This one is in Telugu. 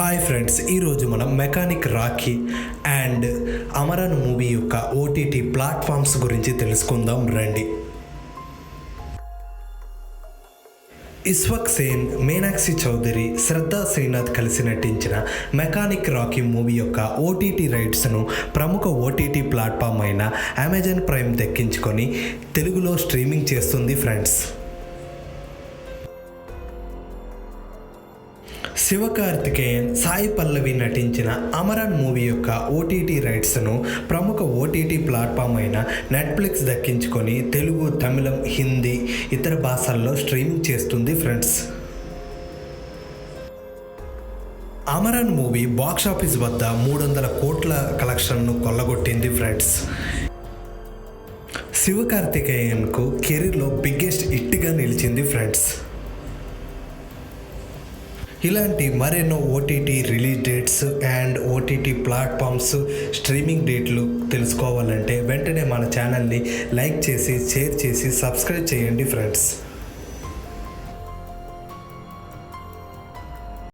హాయ్ ఫ్రెండ్స్, ఈరోజు మనం mechanic Rocky and Amaran movie యొక్క ఓటీటీ ప్లాట్ఫామ్స్ గురించి తెలుసుకుందాం రండి. ఇస్వక్ సేన్, మీనాక్షి చౌదరి, శ్రద్ధా శ్రీనాథ్ కలిసి నటించిన మెకానిక్ రాకీ మూవీ యొక్క ఓటీటీ రైట్స్ను ప్రముఖ ఓటీటీ ప్లాట్ఫామ్ అయిన అమెజాన్ ప్రైమ్ దక్కించుకొని తెలుగులో స్ట్రీమింగ్ చేస్తుంది ఫ్రెండ్స్. శివకార్తికేయన్, సాయి పల్లవి నటించిన అమరన్ మూవీ యొక్క ఓటీటీ రైట్స్ను ప్రముఖ ఓటీటీ ప్లాట్ఫామ్ అయిన నెట్ఫ్లిక్స్ దక్కించుకొని తెలుగు, తమిళం, హిందీ ఇతర భాషల్లో స్ట్రీమింగ్ చేస్తుంది ఫ్రెండ్స్. అమరన్ మూవీ బాక్సాఫీస్ వద్ద 300 కోట్ల కలెక్షన్ను కొల్లగొట్టింది ఫ్రెండ్స్. శివకార్తికేయన్కు కెరీర్లో బిగ్గెస్ట్ హిట్గా నిలిచింది ఫ్రెండ్స్. ఇలాంటి మరెన్నో OTT release dates and OTT platforms streaming డేట్లు తెలుసుకోవాలంటే వెంటనే మన ఛానల్ని లైక్ చేసి, షేర్ చేసి, సబ్స్క్రైబ్ చేయండి ఫ్రెండ్స్.